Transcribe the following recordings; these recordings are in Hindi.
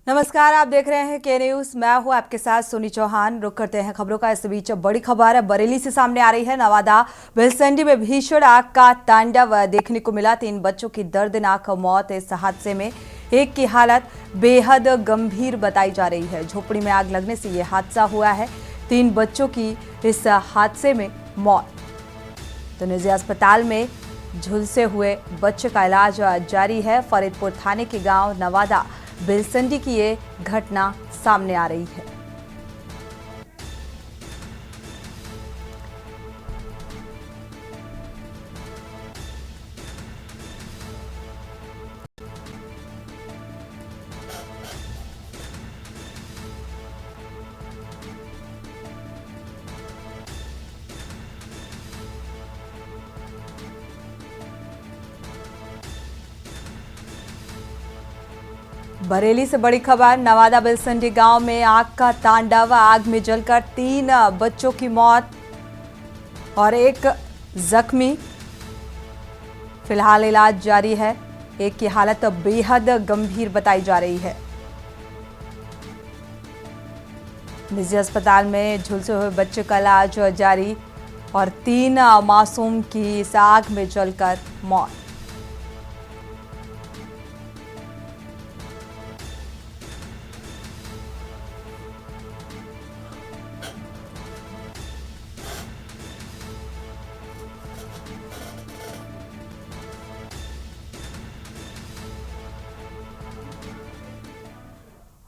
नमस्कार, आप देख रहे हैं के न्यूज। मैं हूं आपके साथ सोनी चौहान। रुक करते हैं खबरों का। इस बीच बड़ी खबर बरेली से सामने आ रही है। नवादा बिलसंडी में भीषण आग का तांडव देखने को मिला। 3 बच्चों की दर्दनाक मौत इस हादसे में। एक की हालत बेहद गंभीर बताई जा रही है। झोपड़ी में आग लगने से यह हादसा हुआ है। 3 बच्चों की इस हादसे में मौत। तो निजी अस्पताल में झुलसे हुए बच्चे का इलाज जारी है। फरीदपुर थाने के गांव नवादा बिलसंडी की ये घटना सामने आ रही है। बरेली से बड़ी खबर। नवादा बिलसंडी गांव में आग का तांडव। आग में जलकर 3 बच्चों की मौत और एक जख्मी। फिलहाल इलाज जारी है। एक की हालत बेहद गंभीर बताई जा रही है। निजी अस्पताल में झुलसे हुए बच्चे का इलाज जारी और 3 मासूम की इस आग में जलकर मौत।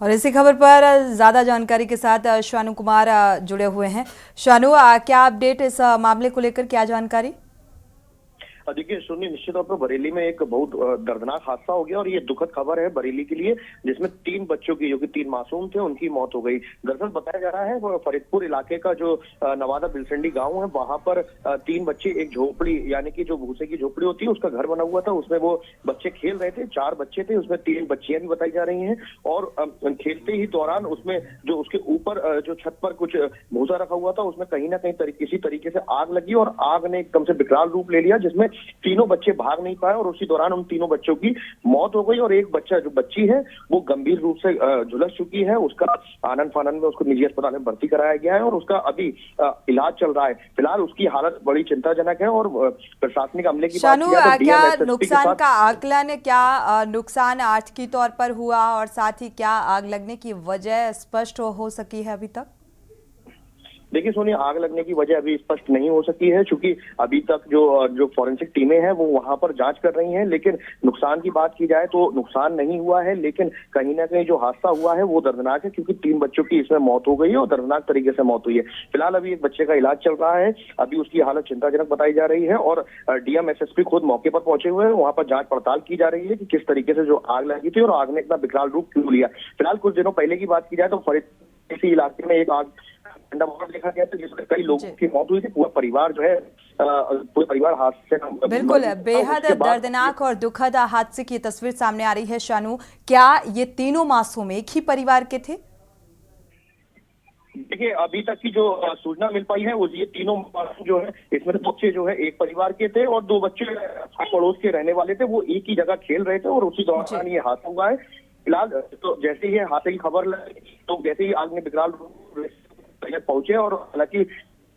और इसी खबर पर ज्यादा जानकारी के साथ शानू कुमार जुड़े हुए हैं। शानू, क्या अपडेट इस मामले को लेकर, क्या जानकारी? देखिए सुनिए, निश्चित तौर पर बरेली में एक बहुत दर्दनाक हादसा हो गया और ये दुखद खबर है बरेली के लिए, जिसमें 3 बच्चों की, जो कि 3 मासूम थे, उनकी मौत हो गई। दरअसल बताया जा रहा है वो फरीदपुर इलाके का जो नवादा बिलसंडी गांव है, वहां पर 3 बच्चे एक झोपड़ी, यानी कि जो भूसे की झोपड़ी होती है उसका घर बना हुआ था, उसमें वो बच्चे खेल रहे थे। 4 बच्चे थे, उसमें 3 बच्चियां भी बताई जा रही हैं। और खेलते ही दौरान उसमें जो उसके ऊपर जो छत पर कुछ भूसा रखा हुआ था, उसमें कहीं ना कहीं किसी तरीके से आग लगी और आग ने एकदम से विकराल रूप ले लिया, जिसमें तीनों बच्चे भाग नहीं पाए और उसी दौरान उन तीनों बच्चों की मौत हो गई। और एक बच्चा, जो बच्ची है, वो गंभीर रूप से झुलस चुकी है। उसका आनन फानन में उसको निजी अस्पताल में भर्ती कराया गया है और उसका अभी इलाज चल रहा है। फिलहाल उसकी हालत बड़ी चिंताजनक है और प्रशासनिक अमले की बात की जाए तो क्या नुकसान का आकलन, क्या नुकसान आर्थिक तौर पर हुआ और साथ ही क्या आग लगने की वजह स्पष्ट हो सकी है अभी तक? देखिए सोनिया, आग लगने की वजह अभी स्पष्ट नहीं हो सकी है, क्योंकि अभी तक जो फॉरेंसिक टीमें हैं वो वहां पर जांच कर रही हैं। लेकिन नुकसान की बात की जाए तो नुकसान नहीं हुआ है, लेकिन कहीं ना कहीं जो हादसा हुआ है वो दर्दनाक है, क्योंकि 3 बच्चों की इसमें मौत हो गई है और दर्दनाक तरीके से मौत हुई है। फिलहाल अभी एक बच्चे का इलाज चल रहा है, अभी उसकी हालत चिंताजनक बताई जा रही है और डीएम एसएसपी खुद मौके पर पहुंचे हुए हैं। वहां पर जांच पड़ताल की जा रही है कि किस तरीके से जो आग लगी थी और आग ने इतना विकराल रूप क्यों लिया। फिलहाल कुछ दिनों पहले की बात की जाए तो फरीदपुर इसी इलाके में एक आग देखा गया था, जिसमें कई लोगों की मौत हुई थी। पूरा परिवार जो है, पूरे परिवार हादसे से बिल्कुल, बेहद दर्दनाक और दुखद हादसे की तस्वीर सामने आ रही है। शानू, क्या ये तीनों मासूम एक ही परिवार के थे? देखिए अभी तक की जो सूचना मिल पाई है वो ये तीनों मासूम जो है, इसमें 2 बच्चे जो है एक परिवार के थे और 2 बच्चे पड़ोस के रहने वाले थे। वो एक ही जगह खेल रहे थे और उसी दौरान ये हादसा हुआ है। फिलहाल तो जैसे ही हादसे की खबर लगी तो जैसे ही आग ने विकराल पहुंचे और हालांकि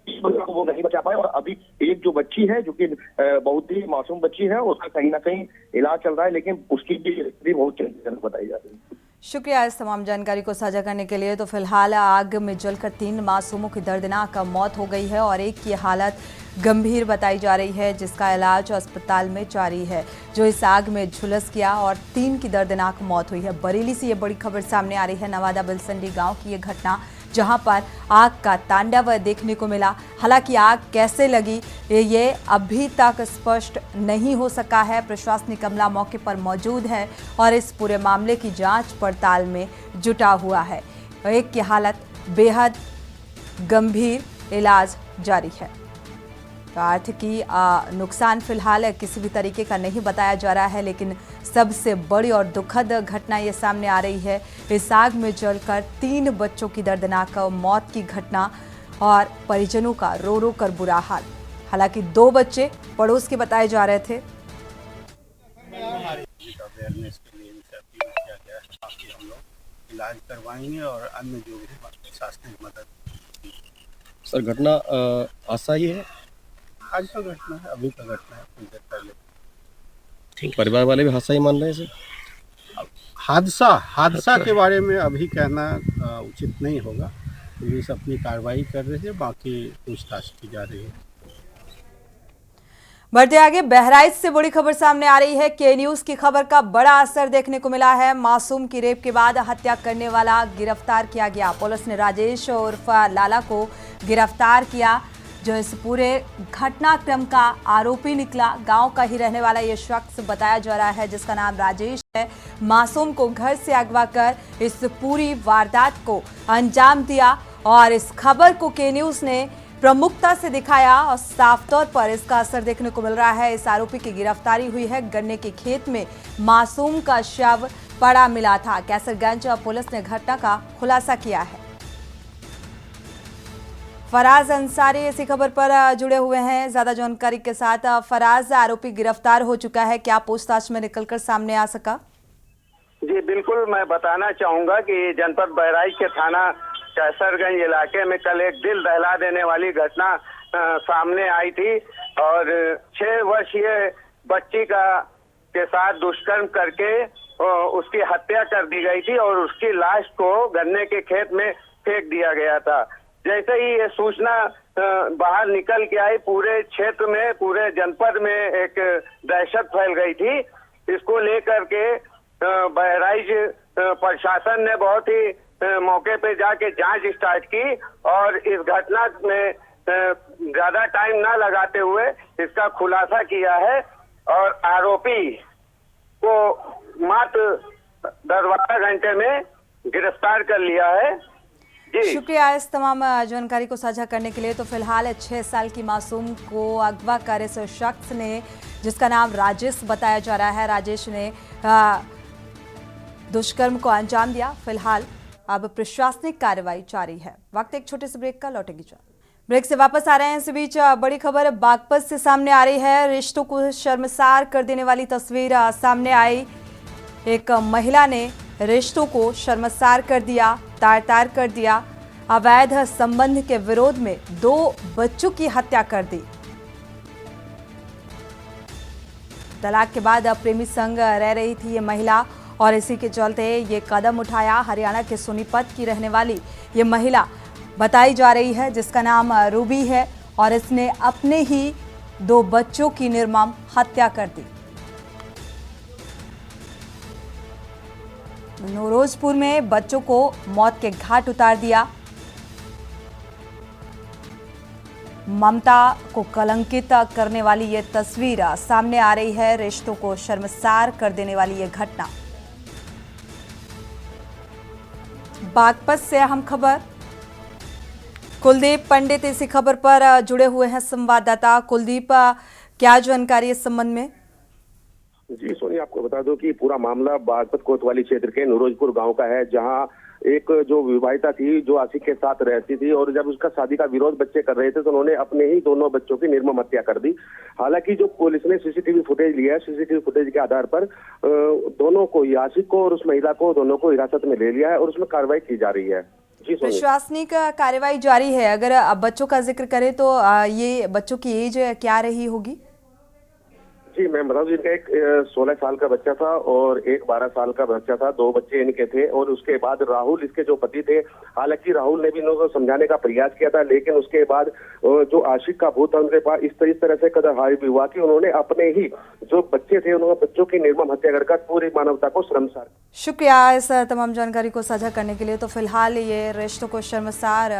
वो नहीं बचा पाए। और अभी एक जो बच्ची है, जो कि बहुत ही मासूम बच्ची है, उसका कहीं ना कहीं इलाज चल रहा है, लेकिन उसकी भी बहुत चिंताजनक बताई जा रही है। शुक्रिया इस तमाम जानकारी को साझा करने के लिए। तो फिलहाल आग में जलकर 3 मासूमों की दर्दनाक मौत हो गई है और एक की हालत गंभीर बताई जा रही है, जिसका इलाज अस्पताल में जारी है, जो इस आग में झुलस गया और 3 की दर्दनाक मौत हुई है। बरेली से ये बड़ी खबर सामने आ रही है। नवादा बिलसंडी गांव की ये घटना, जहां पर आग का तांडव देखने को मिला। हालांकि आग कैसे लगी ये अभी तक स्पष्ट नहीं हो सका है। प्रशासनिक अमला मौके पर मौजूद है और इस पूरे मामले की जांच पड़ताल में जुटा हुआ है। एक की हालत बेहद गंभीर, इलाज जारी है। तो आर्थिकी नुकसान फिलहाल किसी भी तरीके का नहीं बताया जा रहा है, लेकिन सबसे बड़ी और दुखद घटना ये सामने आ रही है। इस आग में जलकर 3 बच्चों की दर्दनाक मौत की घटना और परिजनों का रो रो कर बुरा हाल। हालांकि 2 बच्चे पड़ोस के बताए जा रहे थे। इलाज करवाएंगे और अन्य जो भी प्रशासनिक मदद। सर घटना हादसा ही है। आज का घटना है, अभी का घटना है, कुछ देर पहले। परिवार वाले भी हादसा ही मान रहे हैं सर। हादसा के बारे में अभी कहना उचित नहीं होगा। पुलिस अपनी कार्रवाई कर रही है, बाकी पूछताछ की जा रही है। बढ़ते आगे, बहराइच से बड़ी खबर सामने आ रही है। के न्यूज की खबर का बड़ा असर देखने को मिला है। मासूम की रेप के बाद हत्या करने वाला गिरफ्तार किया गया। पुलिस ने राजेश उर्फ लाला को गिरफ्तार किया, जो इस पूरे घटनाक्रम का आरोपी निकला। गांव का ही रहने वाला ये शख्स बताया जा रहा है, जिसका नाम राजेश है। मासूम को घर से अगवा कर इस पूरी वारदात को अंजाम दिया और इस खबर को के न्यूज ने प्रमुखता से दिखाया और साफ तौर पर इसका असर देखने को मिल रहा है। इस आरोपी की गिरफ्तारी हुई है। गन्ने के खेत में मासूम का शव पड़ा मिला था। कैसरगंज पुलिस ने घटना का खुलासा किया है। फराज अंसारी इसी खबर पर जुड़े हुए हैं ज्यादा जानकारी के साथ। फराज, आरोपी गिरफ्तार हो चुका है, क्या पूछताछ में निकलकर सामने आ सका? जी बिल्कुल, मैं बताना चाहूंगा कि जनपद बहराइच के थाना कैसरगंज इलाके में कल एक दिल दहला देने वाली घटना सामने आई थी और 6 वर्षीय बच्ची के साथ दुष्कर्म करके उसकी हत्या कर दी गई थी और उसकी लाश को गन्ने के खेत में फेंक दिया गया था। जैसे ही ये सूचना बाहर निकल के आई, पूरे क्षेत्र में, पूरे जनपद में एक दहशत फैल गई थी। इसको लेकर के बहराइच प्रशासन ने बहुत ही मौके पे जाके जांच स्टार्ट की और इस घटना में ज्यादा टाइम ना लगाते हुए इसका खुलासा किया है और आरोपी को मात्र 10-12 घंटे में गिरफ्तार कर लिया है। जी शुक्रिया इस तमाम जानकारी को साझा करने के लिए। तो फिलहाल 6 साल की मासूम को अगवा कर इस शख्स ने, जिसका नाम राजेश बताया जा रहा है, राजेश ने दुष्कर्म को अंजाम दिया। फिलहाल अब प्रशासनिक कार्रवाई जारी है। वक्त एक छोटे से ब्रेक का, लौटेगी जान। ब्रेक से वापस आ रहे हैं। इस बीच बड़ी खबर बागपत से सामने आ रही है। रिश्तों को शर्मसार कर देने वाली तस्वीर सामने आई। एक महिला ने रिश्तों को शर्मसार कर दिया, तार-तार कर दिया। अवैध संबंध के विरोध में 2 बच्चों की हत्या कर दी। तलाक के बाद प्रेमी संग रह रही थी ये महिला और इसी के चलते ये कदम उठाया। हरियाणा के सोनीपत की रहने वाली ये महिला बताई जा रही है, जिसका नाम रूबी है और इसने अपने ही 2 बच्चों की निर्मम हत्या कर दी। नौरोजपुर में बच्चों को मौत के घाट उतार दिया। ममता को कलंकित करने वाली ये तस्वीर सामने आ रही है। रिश्तों को शर्मसार कर देने वाली ये घटना। बागपत से अहम खबर, कुलदीप पंडित इसी खबर पर जुड़े हुए हैं संवाददाता। कुलदीप, क्या जानकारी इस संबंध में? जी सोनी, आपको बता दो कि पूरा मामला बागपत कोतवाली क्षेत्र के नौरोजपुर गांव का है, जहां एक जो विवाहिता थी जो आशिक के साथ रहती थी और जब उसका शादी का विरोध बच्चे कर रहे थे तो उन्होंने अपने ही दोनों बच्चों की निर्मम हत्या कर दी। हालांकि जो पुलिस ने सीसीटीवी फुटेज लिया है, सीसीटीवी फुटेज के आधार पर दोनों को, आशिक को और उस महिला को, दोनों को हिरासत में ले लिया है और उसमें कार्रवाई की जा रही है। जी सोनी, प्रशासनिक कार्रवाई जारी है। अगर अब बच्चों का जिक्र करें तो ये बच्चों की एज क्या रही होगी? जी मैं बता दूं, इनका एक 16 साल का बच्चा था और एक 12 साल का बच्चा था। 2 बच्चे इनके थे और उसके बाद राहुल इसके जो पति थे, हालांकि राहुल ने भी इनको समझाने का प्रयास किया था, लेकिन उसके बाद जो आशिक का भूत था उनके पास इस तरह से कदर हावी भी हुआ कि उन्होंने अपने ही जो बच्चे थे, उन्होंने बच्चों की निर्मम हत्या कर पूरी मानवता को शर्मसार। शुक्रिया इस तमाम जानकारी को साझा करने के लिए। तो फिलहाल ये रिश्तों को शर्मसार